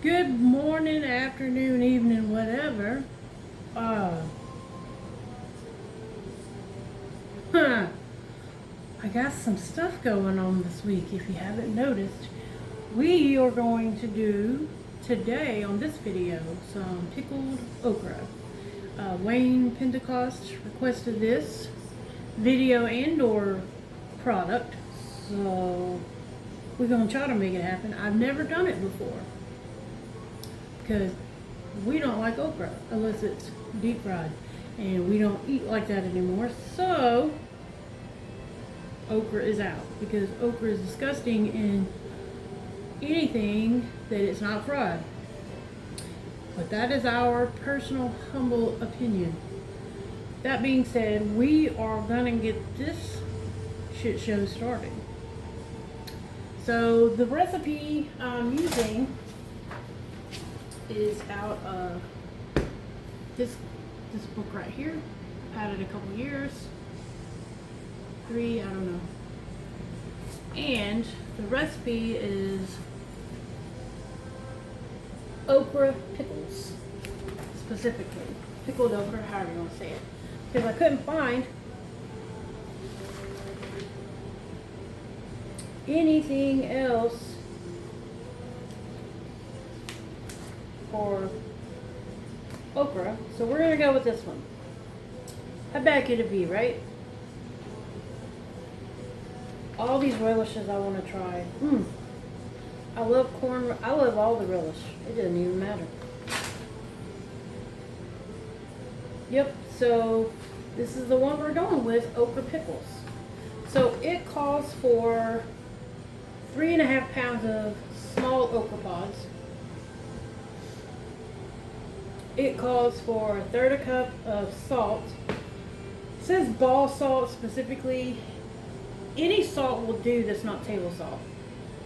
Good morning, afternoon, evening, whatever. Uh, huh, I got some stuff going on this week. If you haven't noticed, we are going to do today on this video some pickled okra. Wayne Pentecost requested this video and/or product, so we're gonna try to make it happen. I've never done it before because we don't like okra unless it's deep fried, and we don't eat like that anymore. So okra is out because okra is disgusting in anything that it's not fried. But that is our personal humble opinion. That being said, we are gonna get this shit show started. So the recipe I'm using is out of this book right here. I've had it a couple years. 3, I don't know. And the recipe is okra pickles, specifically. Pickled okra, however you want to say it. Because I couldn't find anything else for okra, so we're gonna go with this one. How bad could it be, right? All these relishes I want to try. I love corn. I love all the relish. It doesn't even matter. Yep. So this is the one we're going with, okra pickles. So it calls for 3.5 pounds of small okra pods. It calls for 1/3 cup of salt. It says ball salt specifically. Any salt will do that's not table salt.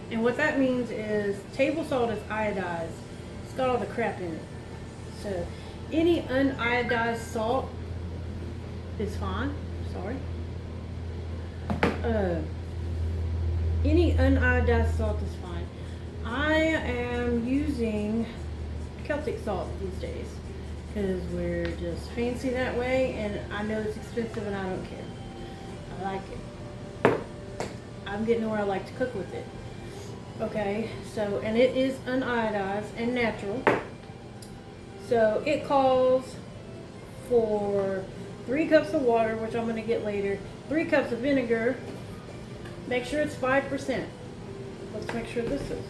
And what that means is table salt is iodized. It's got all the crap in it. So any uniodized salt is fine. Sorry. Any uniodized salt is fine. I am using Celtic salt these days because we're just fancy that way, and I know it's expensive and I don't care. I like it. I'm getting where I like to cook with it. Okay, so, and it is uniodized and natural. So it calls for 3 cups of water, which I'm going to get later, 3 cups of vinegar. Make sure it's 5%. Let's make sure this is.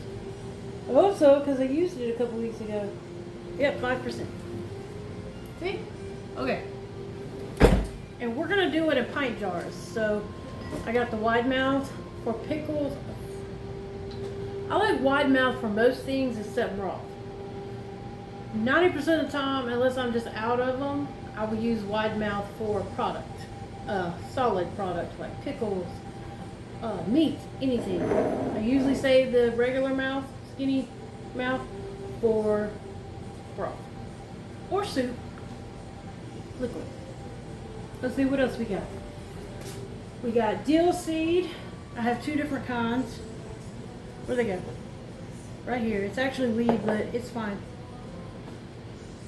I hope so, because I used it a couple weeks ago. Yep, 5%. See? Okay. And we're going to do it in pint jars. So I got the wide mouth for pickles. I like wide mouth for most things except broth. 90% of the time, unless I'm just out of them, I will use wide mouth for product. Solid product like pickles, meat, anything. I usually save the regular mouth, skinny mouth, for broth. Or soup. Liquid. Let's see what else we got. We got dill seed. I have 2 different kinds. Where'd they go? Right here. It's actually weed, but it's fine.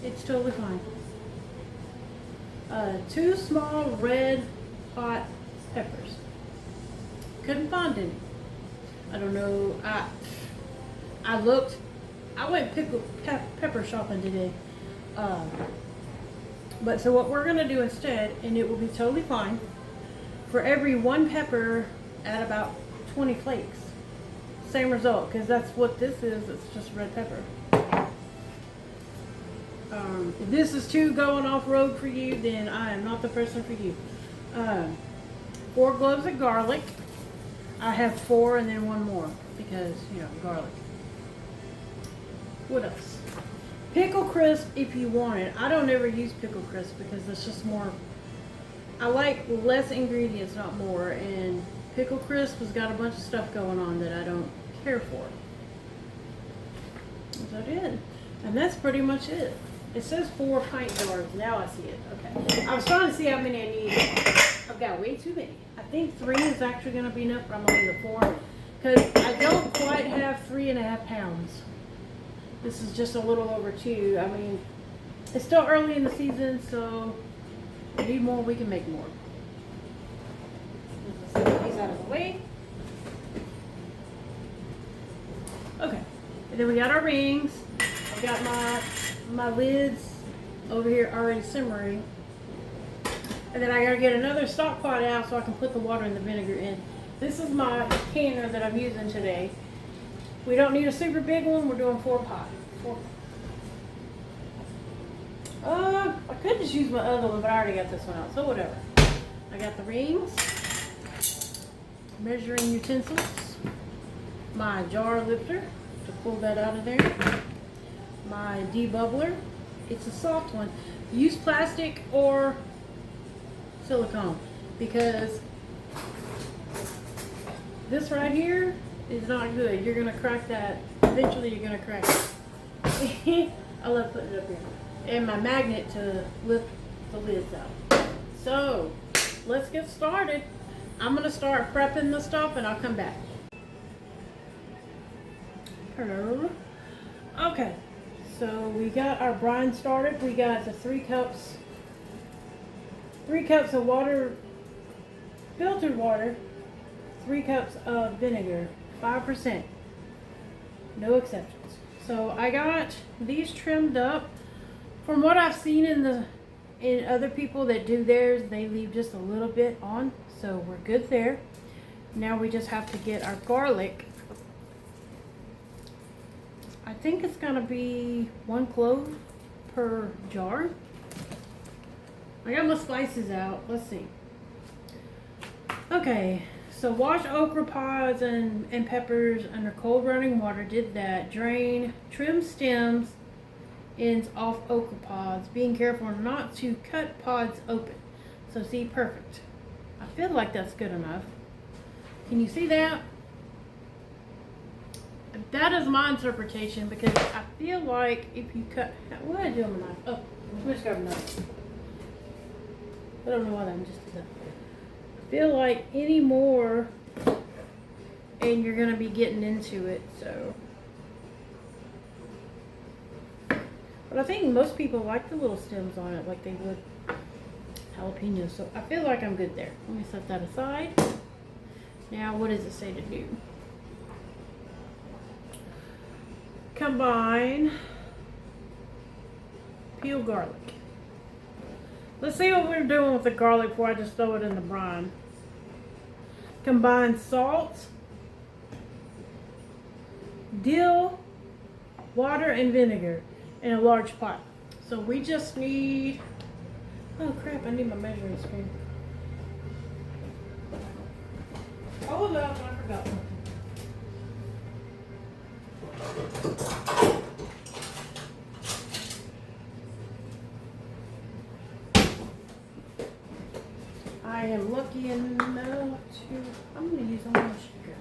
It's totally fine. 2 small red hot peppers. Couldn't find any. I don't know. I looked. I went pepper shopping today. But so what we're gonna do instead, and it will be totally fine, for every 1 pepper, add about 20 flakes. Same result, because that's what this is. It's just red pepper. If this is too going off road for you, then I am not the person for you. 4 cloves of garlic. I have 4 and then 1 more because, you know, garlic. What else? Pickle crisp if you want it. I don't ever use pickle crisp because it's just more. I like less ingredients, not more. And pickle crisp has got a bunch of stuff going on that I don't care for. Is that it? And that's pretty much it. It says 4 pint jars. Now I see it. Okay. I was trying to see how many I need. I've got way too many. I think 3 is actually going to be enough, but I'm going to need a 4 because I don't quite have 3.5 pounds. This is just a little over 2. I mean, it's still early in the season, so if we need more, we can make more. Let's get these out of the way. Okay, and then we got our rings. I've got my lids over here already simmering. And then I gotta get another stock pot out so I can put the water and the vinegar in. This is my canner that I'm using today. We don't need a super big one. We're doing 4 pot. I could just use my other one, but I already got this one out, so whatever. I got the rings, measuring utensils, my jar lifter to pull that out of there, my debubbler. It's a soft one. Use plastic or silicone, because this right here is not good. You're gonna crack that. Eventually you're gonna crack it. I love putting it up here. And my magnet to lift the lids out. So let's get started. I'm gonna start prepping the stuff and I'll come back. Hello. Okay, so we got our brine started. We got the 3 cups of water, filtered water, 3 cups of vinegar, 5%, no exceptions. So I got these trimmed up. From what I've seen in other people that do theirs, they leave just a little bit on, so we're good there. Now we just have to get our garlic. I think it's gonna be 1 clove per jar. I got my spices out. Let's see. Okay, so wash okra pods and peppers under cold running water. Did that. Drain. Trim stems, ends off okra pods. Being careful not to cut pods open. So see, perfect. I feel like that's good enough. Can you see that? That is my interpretation, because I feel like if you cut, what did I do with my knife? Oh, I'm just grabbing a knife. I don't know why I'm just did that. I feel like any more and you're gonna be getting into it, so. But I think most people like the little stems on it like they would jalapenos, so I feel like I'm good there. Let me set that aside. Now, what does it say to do? Combine, peel garlic. Let's see what we're doing with the garlic before I just throw it in the brine. Combine salt, dill, water, and vinegar in a large pot. So we just need, oh crap, I need my measuring spoon. Hold up, I forgot something. I am lucky enough to, I'm going to use almost sugar.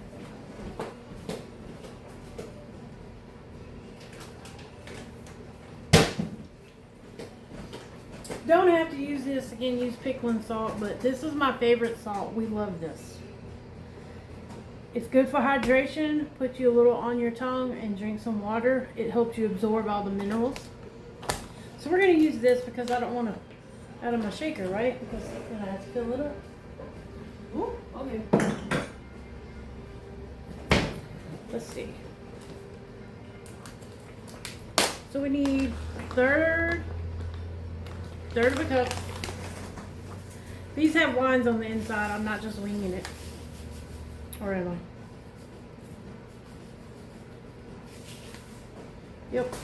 Don't have to use this, again, use pickling salt, but this is my favorite salt. We love this. It's good for hydration. Put you a little on your tongue and drink some water. It helps you absorb all the minerals. So we're going to use this because I don't want to out of my shaker, right? Because then I have to fill it up. Ooh, okay. Let's see. So we need third of a cup. These have lines on the inside. I'm not just winging it. Or am I? Yep.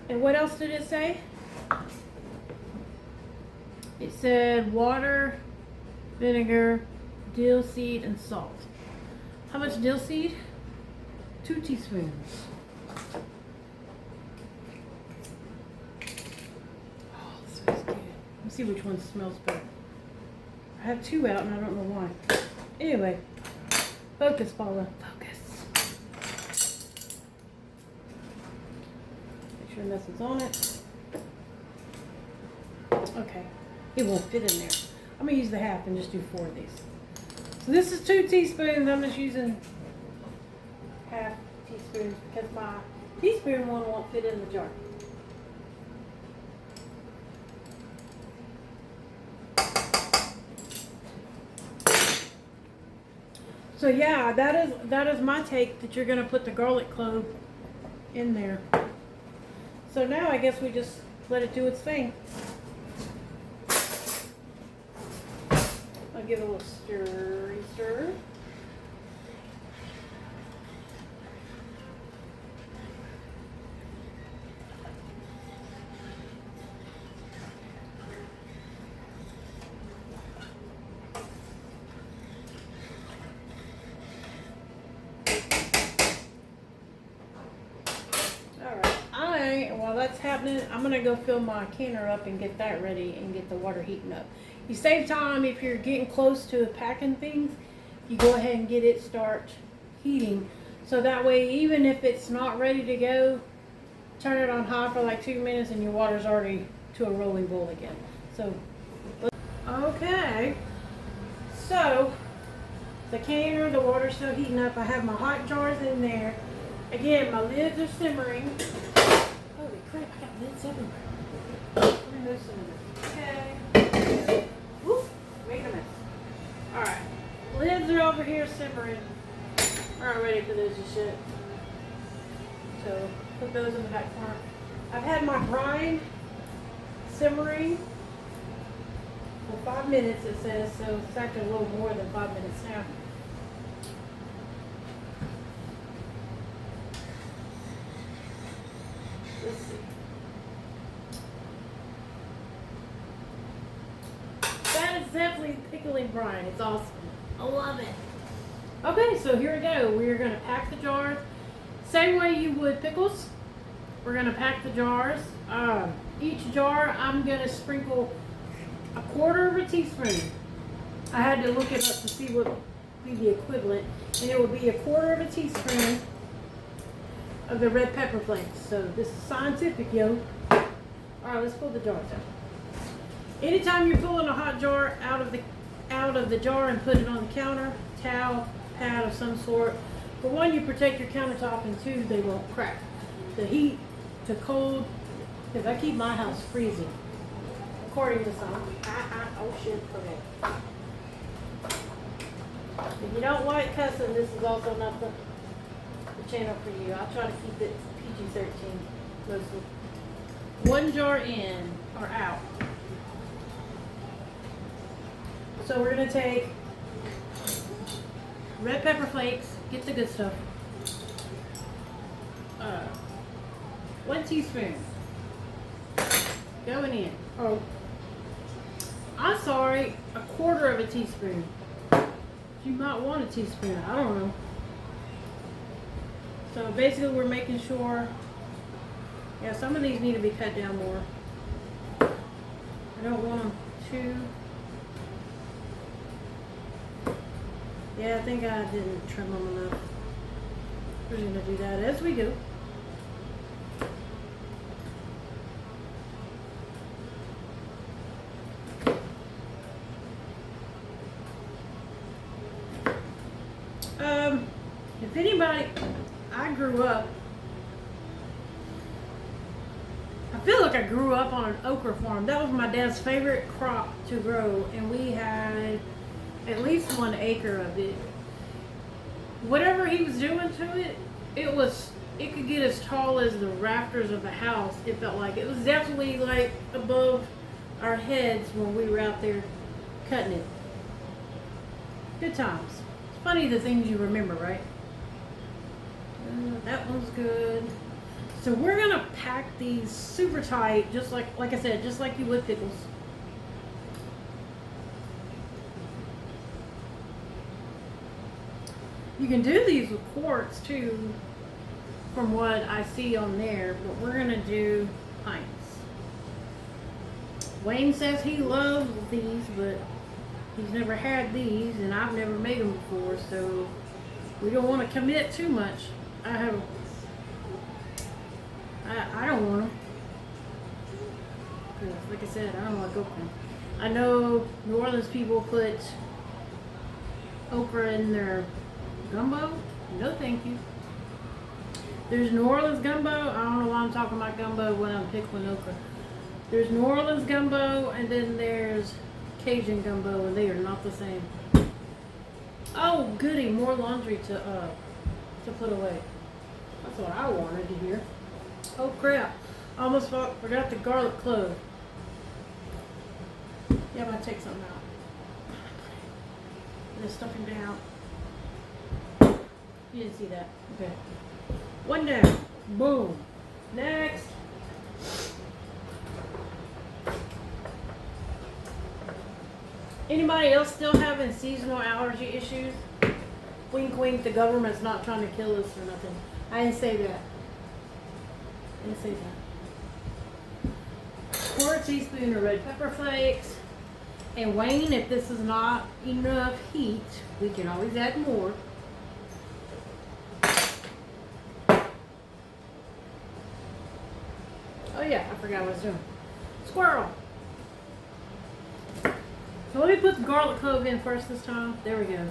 And what else did it say? It said water, vinegar, dill seed, and salt. How much dill seed? 2 teaspoons. Oh, this smells good. Let's see which one smells better. I have 2 out and I don't know why. Anyway, focus, Paula. Focus. Make sure nothing's on it. Okay. It won't fit in there. I'm going to use the half and just do 4 of these. So this is 2 teaspoons. I'm just using half teaspoons because my Teaspoon one won't fit in the jar. So yeah, that is my take, that you're gonna put the garlic clove in there. So now I guess we just let it do its thing. I'll give it a little stir. While that's happening, I'm gonna go fill my canner up and get that ready and get the water heating up. You save time if you're getting close to packing things. You go ahead and get it start heating, so that way even if it's not ready to go, turn it on high for like 2 minutes and your water's already to a rolling boil again. So okay, so the canner, the water's still heating up. I have my hot jars in there. Again, my lids are simmering. Holy crap, I got lids everywhere. Let me move some of this. Okay. Whoop, making a mess. Alright. Lids are over here simmering. We're not ready for those and shit. So, put those in the back corner. I've had my brine simmering for 5 minutes, it says, so it's actually a little more than 5 minutes now. Let's see. That is definitely pickling brine. It's awesome. I love it. Okay, so here we go. We're going to pack the jars. Same way you would pickles. We're going to pack the jars. Each jar, I'm going to sprinkle 1/4 teaspoon. I had to look it up to see what would be the equivalent. And it would be 1/4 teaspoon of the red pepper flakes. So this is scientific, yo. Alright, let's pull the jars out. Anytime you're pulling a hot jar out of the jar and put it on the counter, towel, pad of some sort. For one, you protect your countertop, and two, they won't crack. The heat to cold, because I keep my house freezing. According to some. Oh shit, okay. If you don't like cussing, this is also not the channel for you. I'll try to keep it PG-13 mostly. One jar in or out. So we're going to take red pepper flakes, get the good stuff. 1 teaspoon going in. Oh, I'm sorry, 1/4 teaspoon. You might want a teaspoon, I don't know. So basically we're making sure, yeah, some of these need to be cut down more. I don't want them too, yeah, I think I didn't trim them enough. We're going to do that as we go. If anybody, I grew up, I feel like I grew up on an okra farm. That was my dad's favorite crop to grow, and we had at least 1 acre of it. Whatever he was doing to it, it could get as tall as the rafters of the house. It felt like it was definitely like above our heads when we were out there cutting it. Good times. It's funny the things you remember, right? That one's good. So we're gonna pack these super tight, just like I said, just like you would pickles. You can do these with quarts too, from what I see on there, but we're gonna do pints. Wayne says he loves these, but he's never had these, and I've never made them before, so we don't want to commit too much. I don't want them. Because, like I said, I don't like okra. I know New Orleans people put okra in their gumbo. No, thank you. There's New Orleans gumbo. I don't know why I'm talking about gumbo when I'm pickling okra. There's New Orleans gumbo, and then there's Cajun gumbo, and they are not the same. Oh, goody, more laundry to put away. That's what I wanted to hear. Oh crap! Almost forgot the garlic clove. Yeah, I'm gonna take something out. Just stuff him down. You didn't see that. Okay. One down. Boom. Next. Anybody else still having seasonal allergy issues? Wink, wink. The government's not trying to kill us or nothing. I didn't say that. I didn't say that. Quarter teaspoon of red pepper flakes. And Wayne, if this is not enough heat, we can always add more. Oh yeah, I forgot what I was doing. Squirrel. So let me put the garlic clove in first this time. There we go.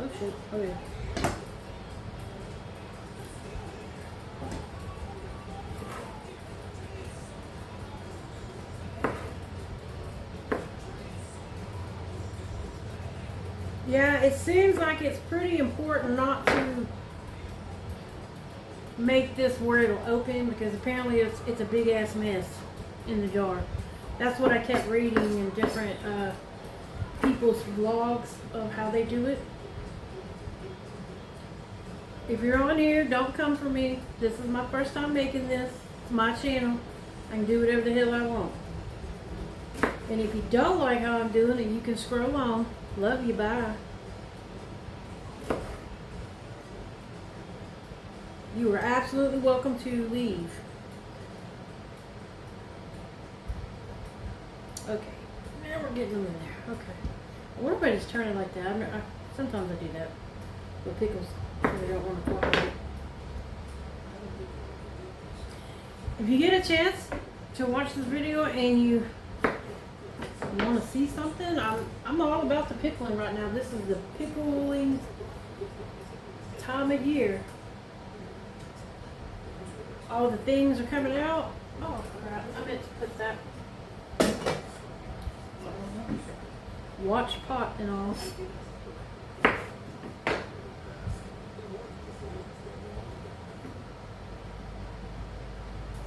Oh shit. Oh yeah. Yeah, it seems like it's pretty important not to make this where it'll open, because apparently it's a big ass mess in the jar. That's what I kept reading in different people's vlogs of how they do it. If you're on here, don't come for me. This is my first time making this. It's my channel. I can do whatever the hell I want. And if you don't like how I'm doing it, you can scroll on. Love you, bye. You are absolutely welcome to leave. Okay, now we're getting them in there. Okay. I wonder if I just turn it like that. Sometimes I do that with pickles because I don't want to cooperate. If you get a chance to watch this video and you want to see something, I'm all about the pickling right now. This is the pickling time of year. All the things are coming out. Oh crap, I meant to put that watch pot and all.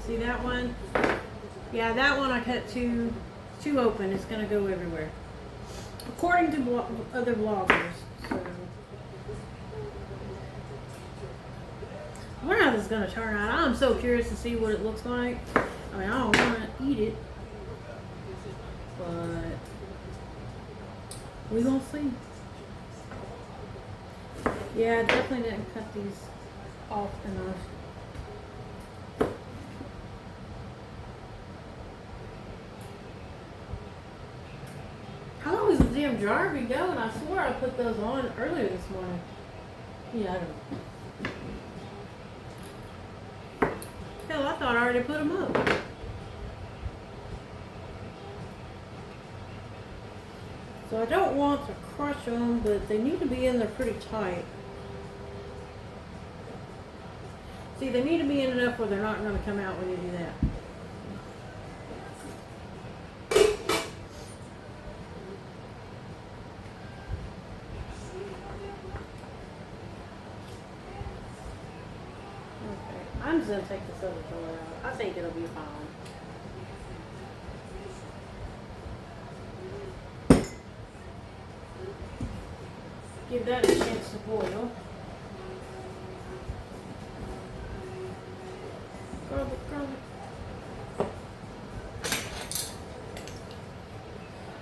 See that one? Yeah, that one I cut too open. It's gonna go everywhere, according to other vloggers. So I wonder how this is gonna turn out. I'm so curious to see what it looks like. I mean, I don't want to eat it, but we gonna see. Yeah, I definitely didn't cut these off enough. How long is the damn jar been going? I swore I put those on earlier this morning. Yeah, I don't know. Hell, I thought I already put them up. So I don't want to crush them, but they need to be in there pretty tight. See, they need to be in enough where they're not going to come out when you do that. I'm just going to take this other toy out. I think it'll be fine. Give that a chance to boil. Garlic.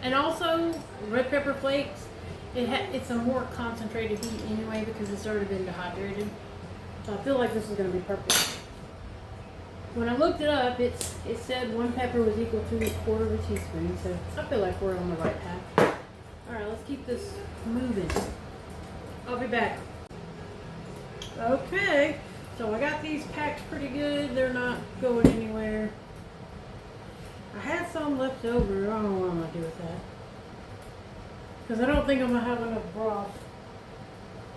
And also, red pepper flakes, it's a more concentrated heat anyway because it's already been dehydrated. So I feel like this is going to be perfect. When I looked it up, it said 1 pepper was equal to 1/4 teaspoon. So I feel like we're on the right path. Alright, let's keep this moving. I'll be back. Okay, so I got these packed pretty good. They're not going anywhere. I had some left over. I don't know what I'm going to do with that. Because I don't think I'm going to have enough broth.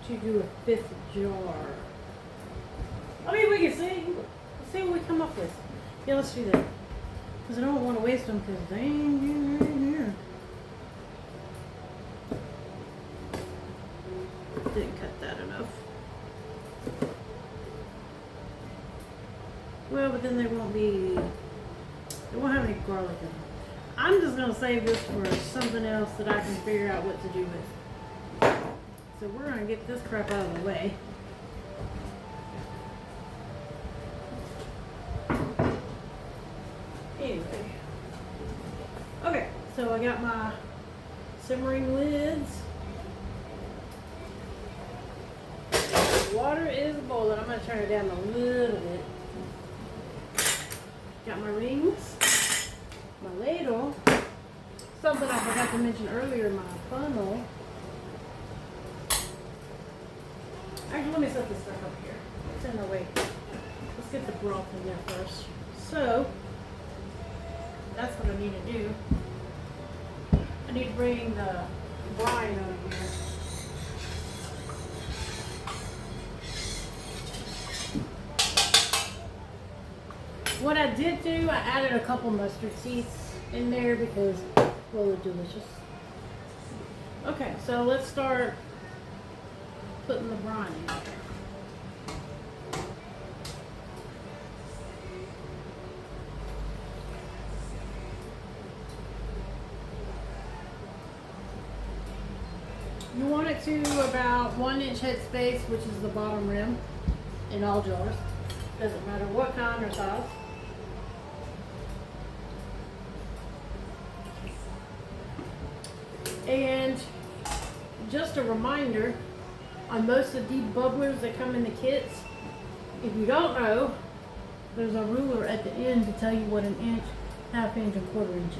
to do a 5th jar. I mean, we can see. Let's see what we come up with. Yeah, let's do that. Because I don't want to waste them because they ain't getting right here. Didn't cut that enough. Well, but then they won't have any garlic in them. I'm just going to save this for something else that I can figure out what to do with. So we're going to get this crap out of the way. Anyway. Okay, so I got my simmering lids. Water is boiling. I'm going to turn it down a little bit. Got my rings, my ladle, something I forgot to mention earlier, my funnel. Actually, let me set this stuff up here. It's in the way. Let's get the broth in there first. So, that's what I need to do. I need to bring the brine over here. What I did do, I added a couple mustard seeds in there because, well, they're delicious. Okay, so let's start putting the brine in. You want it to about 1-inch headspace, which is the bottom rim in all jars. Doesn't matter what kind or size. And just a reminder, on most of the debubblers that come in the kits, if you don't know, there's a ruler at the end to tell you what an inch, half inch, and quarter inch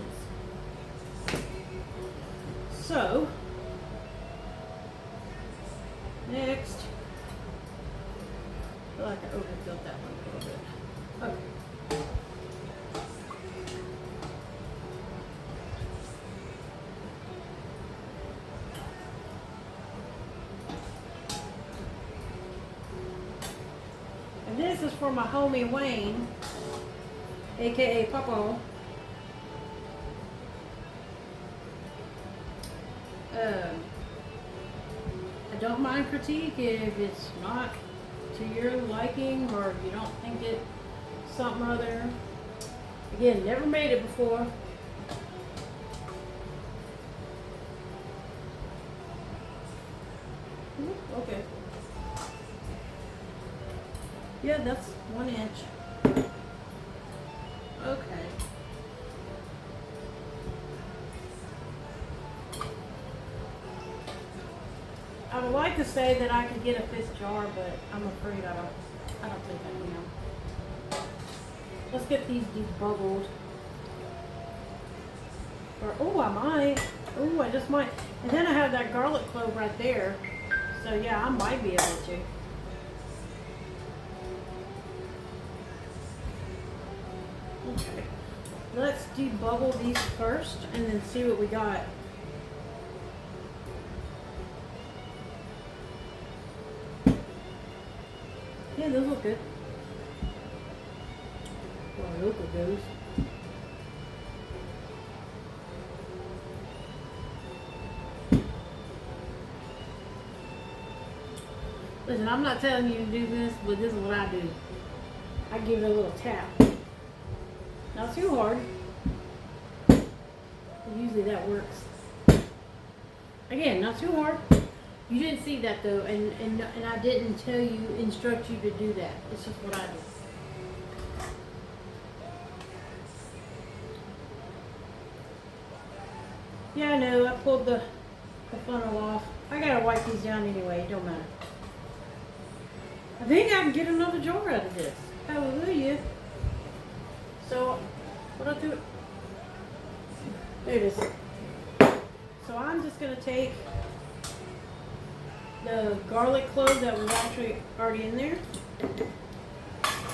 is. So, next, I feel like I overfilled that one a little bit. Okay. And this is for my homie Wayne, aka Papa. I don't mind critique if it's not to your liking or you don't think it something other. Again, never made it before. Okay. Yeah, that's 1 inch. Okay. I would like to say that I could get a 5th jar, but I'm afraid I don't think I can. Let's get these debubbled. Or, oh, I might. Oh, I just might. And then I have that garlic clove right there. So yeah, I might be able to. Okay. Let's debubble these first and then see what we got. Yeah, those look good. Well, I look at those. Listen, I'm not telling you to do this, but this is what I do. I give it a little tap. Not too hard. Usually that works. Again, not too hard. You didn't see that though, and I didn't instruct you to do that. It's just what I do. Yeah, I know. I pulled the funnel off. I gotta wipe these down anyway. It don't matter. I think I can get another jar out of this. Hallelujah. So, what I do? There it is. So I'm just gonna take the garlic clove that was actually already in there.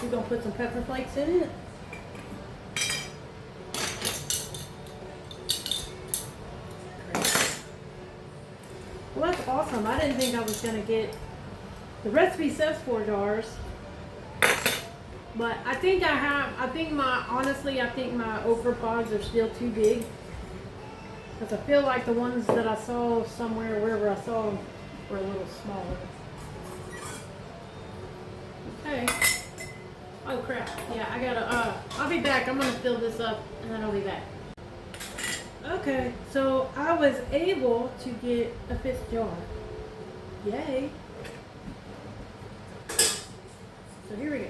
We're gonna put some pepper flakes in it. Well, that's awesome. I didn't think I was gonna get, the recipe says 4 jars. But I think honestly, I think my okra pods are still too big. Because I feel like the ones that I saw somewhere, wherever I saw them, were a little smaller. Okay. Oh crap. Yeah, I gotta, I'll be back. I'm gonna fill this up and then I'll be back. Okay, so I was able to get a 5th jar. Yay. So here we go.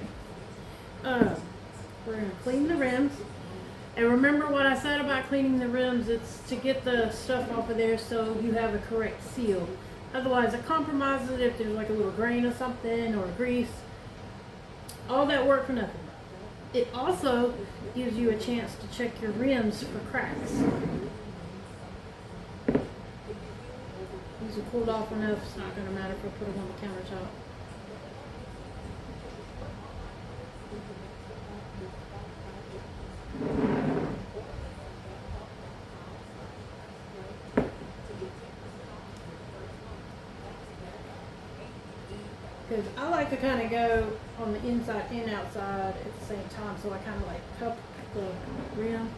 We're going to clean the rims. And remember what I said about cleaning the rims, it's to get the stuff off of there so you have a correct seal. Otherwise it compromises it if there's like a little grain or something or grease. All that work for nothing. It also gives you a chance to check your rims for cracks. These are cooled off enough, it's not going to matter if I put them on the countertop. Because I like to kind of go on the inside and outside at the same time, so I kind of like cup the rim.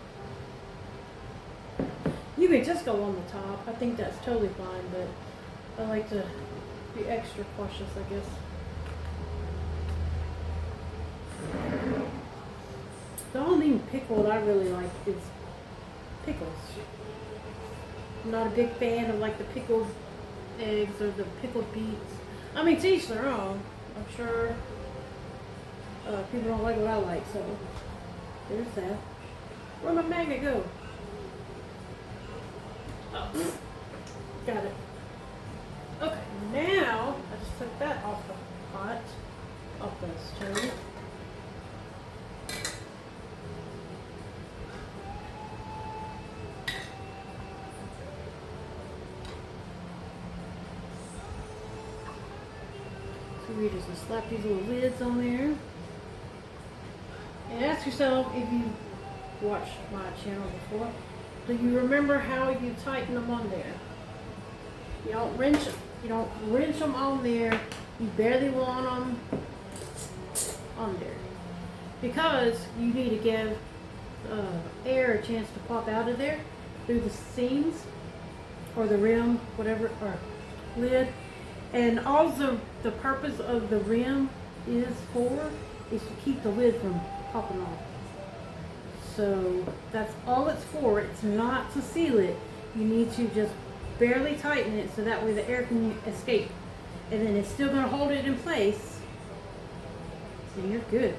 You could just go on the top. I think that's totally fine, but I like to be extra cautious, I guess. The only thing pickled I really like is pickles. I'm not a big fan of like the pickled eggs or the pickled beets. I mean, to each their own. I'm sure people don't like what I like, so there's that. Where'd my magnet go? Oh, got it. Okay, now I just took that off the pot, off the stove. So we just slap these little lids on there. And ask yourself, if you watched my channel before, do you remember how you tighten them on there? You don't wrench them. You don't wrench them on there. You barely want them on there. Because you need to give air a chance to pop out of there through the seams or the rim, whatever, or lid. And also the purpose of the rim is to keep the lid from popping off. So that's all it's for. It's not to seal it. You need to just barely tighten it so that way the air can escape. And then it's still going to hold it in place. And you're good.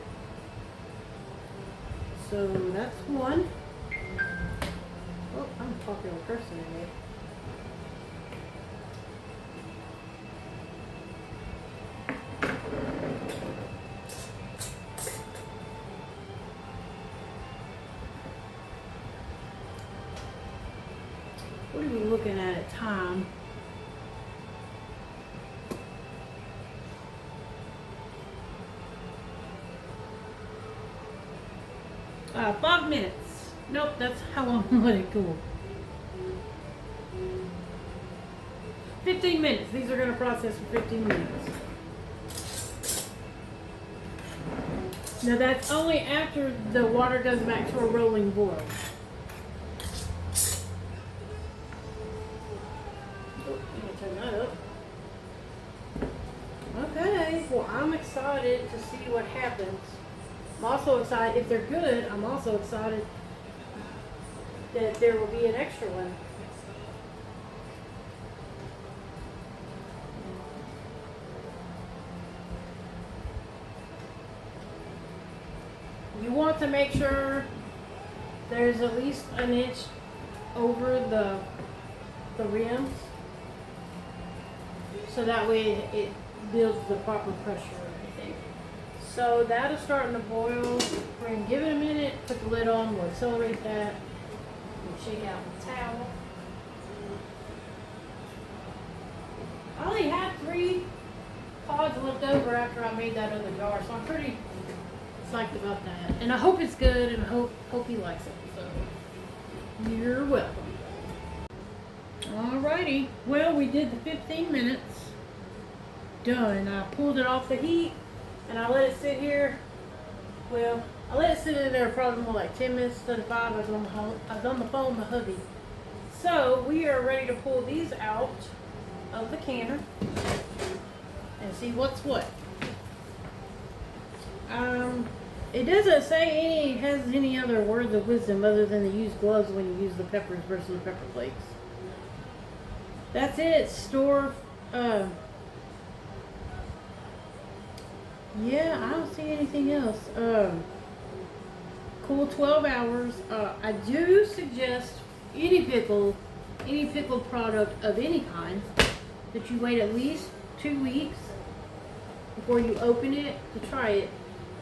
So that's one. Oh, I'm a popular person today. What are we looking at time? Uh, 5 minutes. Nope, that's how long I let it go. 15 minutes. These are going to process for 15 minutes. Now that's only after the water goes back to a rolling boil. Okay, well I'm excited to see what happens. I'm also excited, if they're good, I'm also excited that there will be an extra one. You want to make sure there's at least an inch over the rims, so that way it builds the proper pressure and everything. So that is starting to boil. We're going to give it a minute, put the lid on, we'll accelerate that, and shake out the towel. I only had 3 pods left over after I made that other jar, so I'm pretty psyched about that. And I hope it's good, and I hope he likes it. So you're welcome. Alrighty, well, we did the 15 minutes. Done. I pulled it off the heat and I let it sit here. Well, I let it sit in there probably more like 10 minutes instead of 5. I was on the phone with hubby. So we are ready to pull these out of the canner and see what's what. It doesn't say has any other words of wisdom other than to use gloves when you use the peppers versus the pepper flakes. That's it. Store. Yeah, I don't see anything else. Cool 12 hours. I do suggest any pickled product of any kind, that you wait at least 2 weeks before you open it to try it,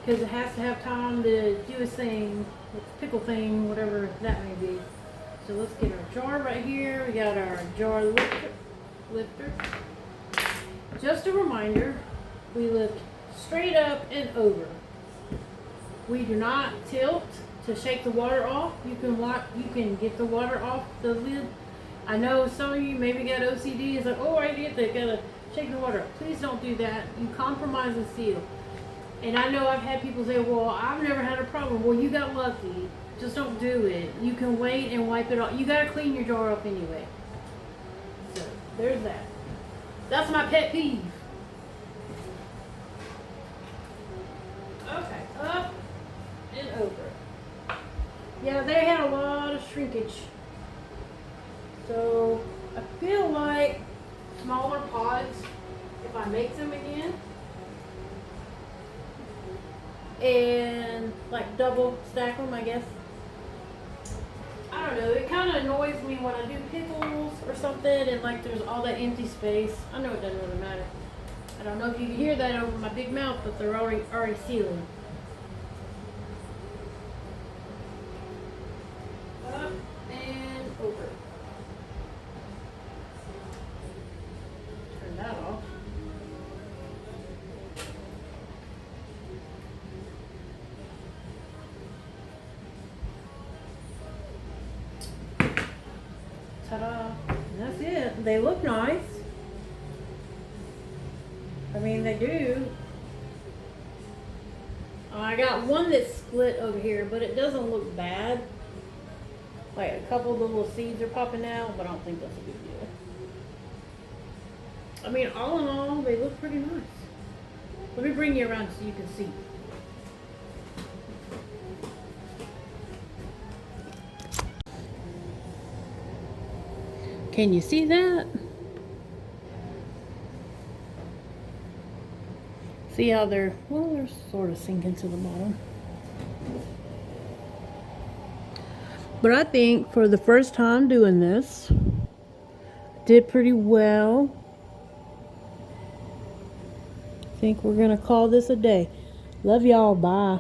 because it has to have time to do its thing, its pickle thing, whatever that may be. So let's get our jar right here. We got our jar lifter. Just a reminder, we lift straight up and over. We do not tilt to shake the water off. You can get the water off the lid. I know some of you maybe got OCD. It's like, oh, I get that, gotta shake the water. Please don't do that. You compromise the seal. And I know I've had people say, well, I've never had a problem. Well, you got lucky. Just don't do it. You can wait and wipe it off. You gotta clean your jar up anyway. So there's that. That's my pet peeve. Okay, up and over. Yeah, they had a lot of shrinkage. So I feel like smaller pods, if I make them again, and like double stack them, I guess. I don't know, it kind of annoys me when I do pickles or something and like there's all that empty space. I know it doesn't really matter. I don't know if you can hear that over my big mouth, but they're already sealing. Up and over. Turn that off. Ta-da! And that's it. They look nice. I mean, they do. I got one that's split over here, but it doesn't look bad. Like a couple of the little seeds are popping out, but I don't think that's a big deal. I mean, all in all, they look pretty nice. Let me bring you around so you can see. Can you see that? See how they're sort of sinking to the bottom. But I think for the first time doing this, did pretty well. I think we're gonna call this a day. Love y'all, bye.